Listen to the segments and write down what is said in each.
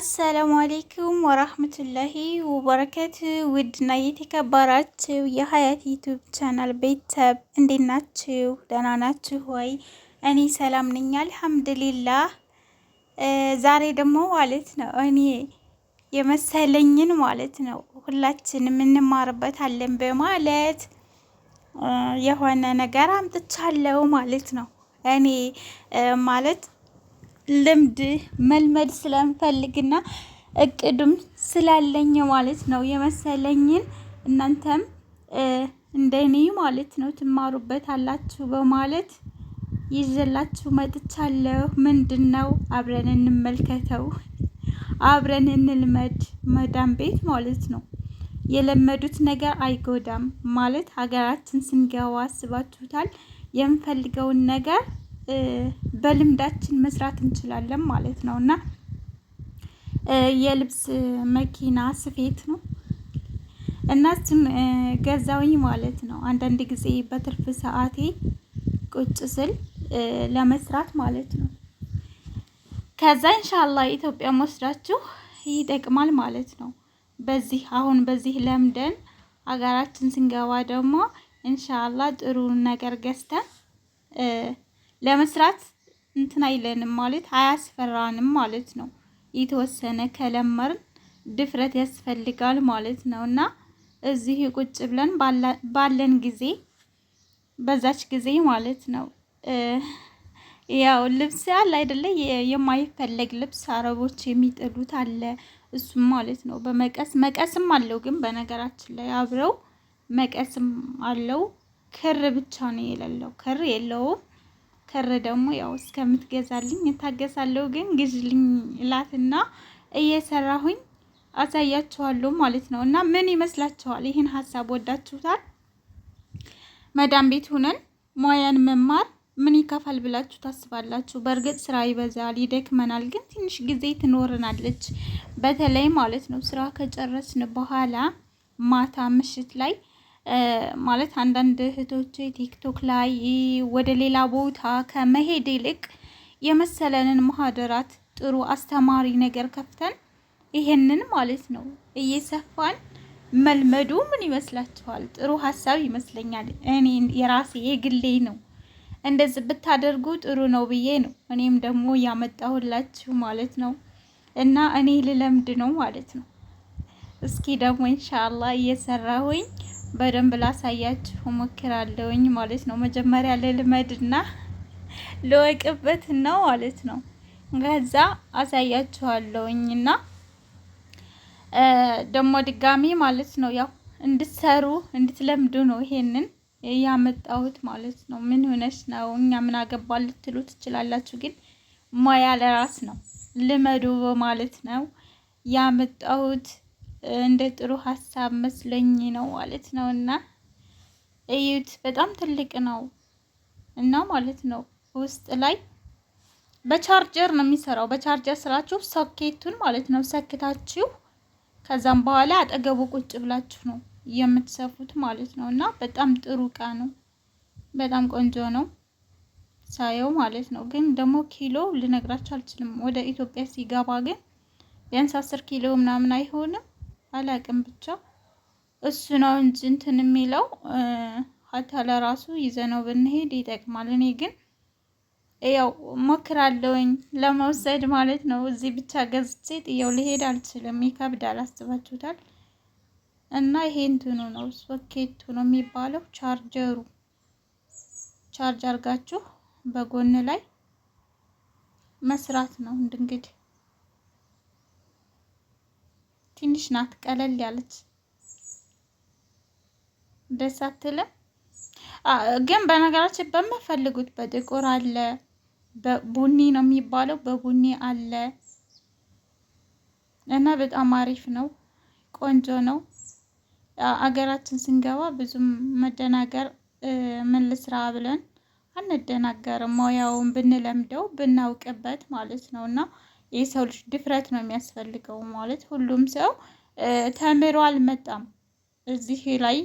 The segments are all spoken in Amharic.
አሰላሙ አሌይኩም ወራህመቱላሂ ወበረከቱ። ውድና የተከበራችሁ የሀያት ዩቱብ ቻናል ቤተሰብ እንዴት ናችሁ? ደህና ናችሁ ወይ? እኔ ሰላም ነኝ አልሐምዱሊላህ። ዛሬ ደግሞ ማለት ነው እኔ የመሰለኝን ማለት ነው ሁላችንም እንማርበታለን በማለት የሆነ ነገር አምጥቻለሁ ማለት ነው። እኔ ማለት ልምድ መልመድ ስለምፈልግና እቅዱም ስላለኝ ማለት ነው የመሰለኝን እናንተም እንደኔ ማለት ነው ትማሩበት አላችሁ በማለት ይዘላችሁ መጥቻለሁ። ምንድነው? አብረን እንመልከተው፣ አብረን እንልመድ። መዳም ቤት ማለት ነው የለመዱት ነገር አይጎዳም ማለት ሀገራችን ስንገባ አስባችሁታል። የምፈልገውን ነገር በልምዳችን መስራት እንችላለን ማለት ነው። እና የልብስ መኪና ስፌት ነው እና እሱን ገዛውኝ ማለት ነው። አንዳንድ ጊዜ በትርፍ ሰዓቴ ቁጭ ስል ለመስራት ማለት ነው። ከዛ ኢንሻአላህ ኢትዮጵያ ወስዳችሁ ይጠቅማል ማለት ነው። በዚህ ለምደን ሀገራችን ስንገባ ደግሞ ኢንሻአላህ ጥሩ ነገር ገዝተን ለመስራት እንትን አይለንም ማለት አያስፈራንም ማለት ነው። የተወሰነ ከለመርን ድፍረት ያስፈልጋል ማለት ነው። እና እዚህ ቁጭ ብለን ባለን ጊዜ በዛች ጊዜ ማለት ነው ያው ልብስ አለ አይደለ? የማይፈለግ ልብስ አረቦች የሚጥሉት አለ። እሱም ማለት ነው መቀስም አለው። ግን በነገራችን ላይ አብረው መቀስም አለው። ክር ብቻ ነው የሌለው። ክር የለውም። ክር ደግሞ ያው እስከምትገዛልኝ እታገሳለሁ። ግን ግዥልኝ እላትና እየሰራሁኝ አሳያችኋለሁ ማለት ነው። እና ምን ይመስላችኋል? ይህን ሀሳብ ወዳችሁታል? መዳም ቤት ሆነን ሙያን መማር ምን ይከፋል ብላችሁ ታስባላችሁ? በእርግጥ ስራ ይበዛል፣ ይደክመናል። ግን ትንሽ ጊዜ ትኖርናለች። በተለይ ማለት ነው ስራ ከጨረስን በኋላ ማታ ምሽት ላይ ማለት አንዳንድ እህቶች ቲክቶክ ላይ ወደ ሌላ ቦታ ከመሄድ ይልቅ የመሰለንን ማህደራት ጥሩ አስተማሪ ነገር ከፍተን ይሄንን ማለት ነው እየሰፋን መልመዱ ምን ይመስላችኋል? ጥሩ ሀሳብ ይመስለኛል። እኔ የራሴ የግሌ ነው። እንደዚህ ብታደርጉ ጥሩ ነው ብዬ ነው እኔም ደግሞ ያመጣሁላችሁ ማለት ነው። እና እኔ ልለምድ ነው ማለት ነው። እስኪ ደግሞ ኢንሻአላህ እየሰራሁኝ በደንብ ላሳያችሁ ሞክራለሁኝ ማለት ነው። መጀመሪያ ልልመድና ልወቅበት ነው ማለት ነው። ከዛ አሳያችኋለሁኝና ደግሞ ድጋሚ ማለት ነው ያው እንድትሰሩ እንድትለምዱ ነው ይሄንን ያመጣሁት ማለት ነው። ምን ሆነሽ ነው እኛ ምን አገባን ልትሉ ትችላላችሁ። ግን ሙያ ለራስ ነው፣ ልመዱ ማለት ነው ያመጣሁት። እንደ ጥሩ ሀሳብ መስለኝ ነው ማለት ነው። እና እዩት፣ በጣም ትልቅ ነው እና ማለት ነው ውስጥ ላይ በቻርጀር ነው የሚሰራው። በቻርጀር ስራችሁ ሶኬቱን ማለት ነው ሰክታችሁ ከዛም በኋላ አጠገቡ ቁጭ ብላችሁ ነው የምትሰፉት ማለት ነው። እና በጣም ጥሩ እቃ ነው፣ በጣም ቆንጆ ነው ሳየው ማለት ነው። ግን ደግሞ ኪሎ ልነግራችሁ አልችልም። ወደ ኢትዮጵያ ሲገባ ግን ቢያንስ 10 ኪሎ ምናምን አይሆንም፣ አላቅም ብቻ እሱ ነው እንጂ እንትን የሚለው ሀታ ለራሱ ይዘነው ብንሄድ ይጠቅማል። እኔ ግን ያው ሞክራለሁኝ ለመውሰድ ማለት ነው። እዚህ ብቻ ገዝቼ ጥየው ልሄድ አልችልም፣ ይከብዳል። አስባችሁታል? እና ይሄ እንትኑ ነው ሶኬቱ ነው የሚባለው። ቻርጀሩ ቻርጅ አርጋችሁ በጎን ላይ መስራት ነው። እንግዲህ ትንሽ ናት፣ ቀለል ያለች ደስ አትልም? ግን በነገራችን በምፈልጉት በጥቁር አለ፣ በቡኒ ነው የሚባለው፣ በቡኒ አለ እና በጣም አሪፍ ነው፣ ቆንጆ ነው። አገራችን ስንገባ ብዙም መደናገር ምን ልስራ ብለን አንደናገርም። ሙያውን ብንለምደው ብናውቅበት ማለት ነው። እና የሰው ልጅ ድፍረት ነው የሚያስፈልገው ማለት ሁሉም ሰው ተምሮ አልመጣም። እዚህ ላይ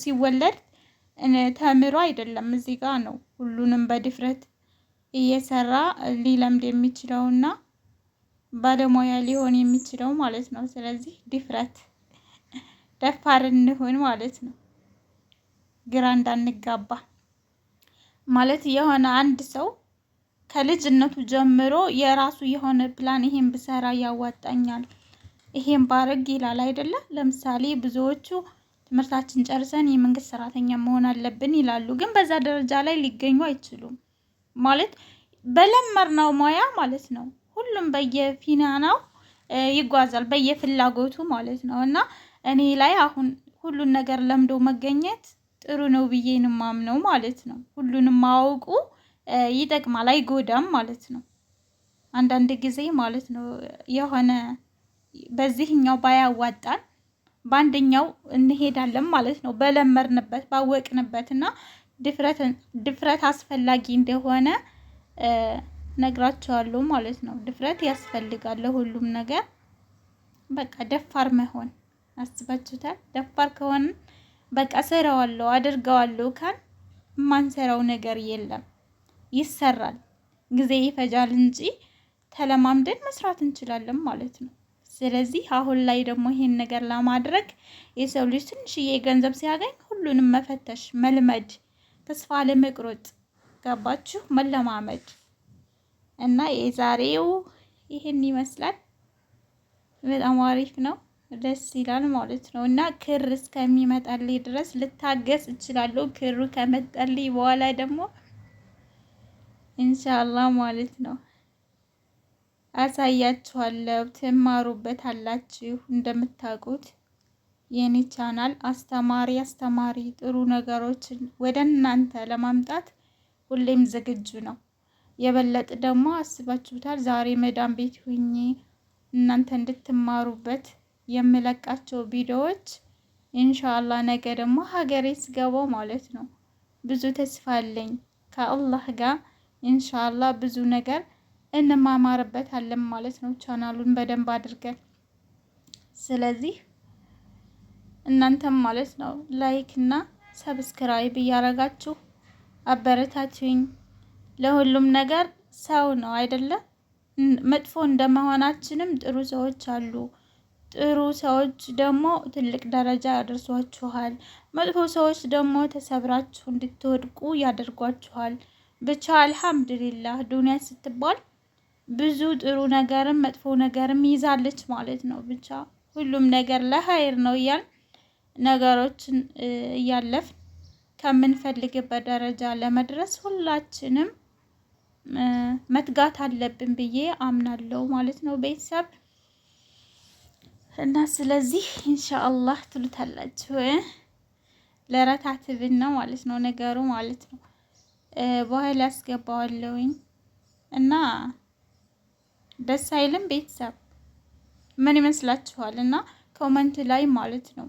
ሲወለድ ተምሮ አይደለም፣ እዚህ ጋር ነው ሁሉንም በድፍረት እየሰራ ሊለምድ የሚችለውና ባለሙያ ሊሆን የሚችለው ማለት ነው። ስለዚህ ድፍረት ደፋር እንሁን ማለት ነው። ግራ እንዳንጋባ ማለት የሆነ አንድ ሰው ከልጅነቱ ጀምሮ የራሱ የሆነ ፕላን ይሄን ብሰራ ያዋጣኛል፣ ይሄን ባረግ ይላል አይደለ? ለምሳሌ ብዙዎቹ ትምህርታችን ጨርሰን የመንግስት ሰራተኛ መሆን አለብን ይላሉ። ግን በዛ ደረጃ ላይ ሊገኙ አይችሉም። ማለት በለመርነው ሙያ ማለት ነው። ሁሉም በየፊናናው ይጓዛል በየፍላጎቱ ማለት ነው። እና እኔ ላይ አሁን ሁሉን ነገር ለምዶ መገኘት ጥሩ ነው ብዬ ነው የማምነው ማለት ነው። ሁሉንም ማወቁ ይጠቅማል አይጎዳም ማለት ነው። አንዳንድ ጊዜ ማለት ነው የሆነ በዚህኛው ባያዋጣን በአንደኛው እንሄዳለን ማለት ነው። በለመርንበት ባወቅንበት እና ድፍረት አስፈላጊ እንደሆነ ነግራቸዋለሁ ማለት ነው። ድፍረት ያስፈልጋል ሁሉም ነገር። በቃ ደፋር መሆን አስባችሁታል? ደፋር ከሆነ በቃ ሰራዋለሁ አድርገዋለሁ ካል ማንሰራው ነገር የለም። ይሰራል፣ ጊዜ ይፈጃል እንጂ ተለማምደን መስራት እንችላለን ማለት ነው። ስለዚህ አሁን ላይ ደግሞ ይሄን ነገር ለማድረግ የሰው ልጅ ትንሽዬ ገንዘብ ሲያገኝ ሁሉንም መፈተሽ መልመድ፣ ተስፋ ለመቁረጥ ገባችሁ? መለማመድ እና የዛሬው ይሄን ይመስላል። በጣም አሪፍ ነው፣ ደስ ይላል ማለት ነው። እና ክር እስከሚመጣልኝ ድረስ ልታገስ እችላለሁ። ክሩ ከመጣልኝ በኋላ ደግሞ ኢንሻአላህ ማለት ነው አሳያችኋለሁ። ትማሩበት አላችሁ። እንደምታውቁት የኔ ቻናል አስተማሪ ጥሩ ነገሮችን ወደ እናንተ ለማምጣት ሁሌም ዝግጁ ነው። የበለጠ ደግሞ አስባችሁታል። ዛሬ መዳም ቤት ሁኜ እናንተ እንድትማሩበት የምለቃቸው ቪዲዮዎች ኢንሻአላህ ነገ ደግሞ ሀገሬ ስገባው ማለት ነው ብዙ ተስፋ አለኝ ከአላህ ጋር ኢንሻአላህ ብዙ ነገር እንማማርበታለን ማለት ነው። ቻናሉን በደንብ አድርገን ስለዚህ እናንተም ማለት ነው ላይክ እና ሰብስክራይብ እያረጋችሁ አበረታቱኝ። ለሁሉም ነገር ሰው ነው አይደለም? መጥፎ እንደመሆናችንም ጥሩ ሰዎች አሉ። ጥሩ ሰዎች ደግሞ ትልቅ ደረጃ ያደርሷችኋል። መጥፎ ሰዎች ደግሞ ተሰብራችሁ እንድትወድቁ ያደርጓችኋል። ብቻ አልሐምዱሊላህ ዱንያ ስትባል ብዙ ጥሩ ነገርም መጥፎ ነገርም ይዛለች ማለት ነው። ብቻ ሁሉም ነገር ለሀይር ነው እያል ነገሮችን እያለፍን ከምንፈልግበት ደረጃ ለመድረስ ሁላችንም መትጋት አለብን ብዬ አምናለሁ ማለት ነው ቤተሰብ። እና ስለዚህ ኢንሻአላህ ትሉታላችሁ ለረታትብና ማለት ነው ነገሩ ማለት ነው። በኋላ ያስገባዋለሁኝ እና ደስ አይልም ቤተሰብ? ምን ይመስላችኋል? እና ኮመንት ላይ ማለት ነው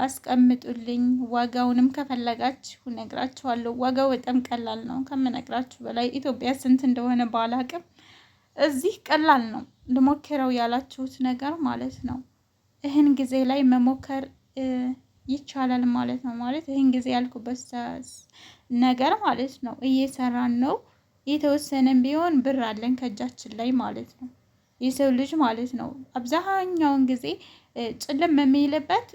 አስቀምጡልኝ። ዋጋውንም ከፈለጋችሁ ነግራችኋለሁ። ዋጋው በጣም ቀላል ነው ከምነግራችሁ በላይ። ኢትዮጵያ ስንት እንደሆነ ባላቅም እዚህ ቀላል ነው። ልሞክረው ያላችሁት ነገር ማለት ነው ይህን ጊዜ ላይ መሞከር ይቻላል ማለት ነው። ማለት ይህን ጊዜ ያልኩበት ነገር ማለት ነው እየሰራን ነው። የተወሰነም ቢሆን ብር አለን ከእጃችን ላይ ማለት ነው። የሰው ልጅ ማለት ነው አብዛኛውን ጊዜ ጭልም የሚልበት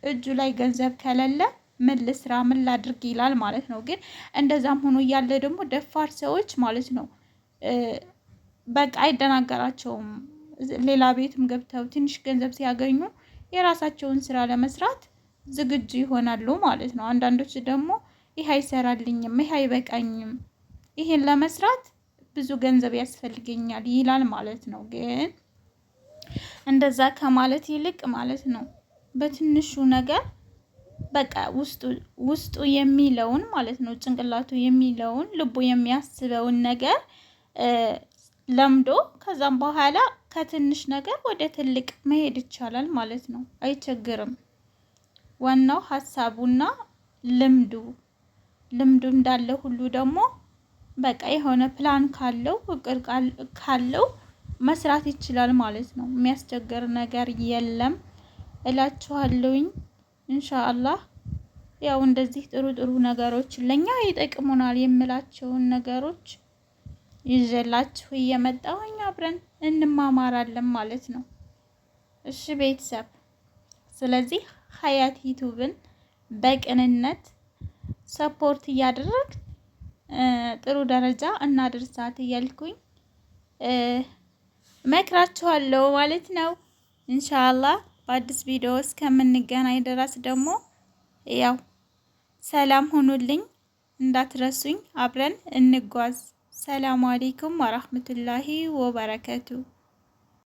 እጁ ላይ ገንዘብ ከሌለ ምን ልስራ ምን ላድርግ ይላል ማለት ነው። ግን እንደዛም ሆኖ እያለ ደግሞ ደፋር ሰዎች ማለት ነው በቃ አይደናገራቸውም። ሌላ ቤትም ገብተው ትንሽ ገንዘብ ሲያገኙ የራሳቸውን ስራ ለመስራት ዝግጁ ይሆናሉ ማለት ነው። አንዳንዶች ደግሞ ይህ አይሰራልኝም፣ ይህ አይበቃኝም፣ ይሄን ለመስራት ብዙ ገንዘብ ያስፈልገኛል ይላል ማለት ነው። ግን እንደዛ ከማለት ይልቅ ማለት ነው በትንሹ ነገር በቃ ውስጡ የሚለውን ማለት ነው ጭንቅላቱ የሚለውን ልቡ የሚያስበውን ነገር ለምዶ ከዛም በኋላ ከትንሽ ነገር ወደ ትልቅ መሄድ ይቻላል ማለት ነው። አይቸግርም። ዋናው ሀሳቡና ልምዱ እንዳለ ሁሉ ደግሞ በቃ የሆነ ፕላን ካለው እቅድ ካለው መስራት ይችላል ማለት ነው። የሚያስቸግር ነገር የለም እላችኋለሁኝ። ኢንሻአላህ ያው እንደዚህ ጥሩ ነገሮች ለኛ ይጠቅሙናል የምላቸውን ነገሮች ይዤላችሁ እየመጣሁኝ አብረን እንማማራለን ማለት ነው። እሺ ቤተሰብ፣ ስለዚህ ሀያት ዩቲዩብን በቅንነት ሰፖርት እያደረግ ጥሩ ደረጃ እናድርሳት እያልኩኝ መክራችኋለሁ ማለት ነው። ኢንሻአላህ በአዲስ ቪዲዮ እስከምንገናኝ ድረስ ደግሞ ያው ሰላም ሁኑልኝ፣ እንዳትረሱኝ፣ አብረን እንጓዝ። ሰላም አለይኩም ወራህመቱላሂ ወበረከቱ።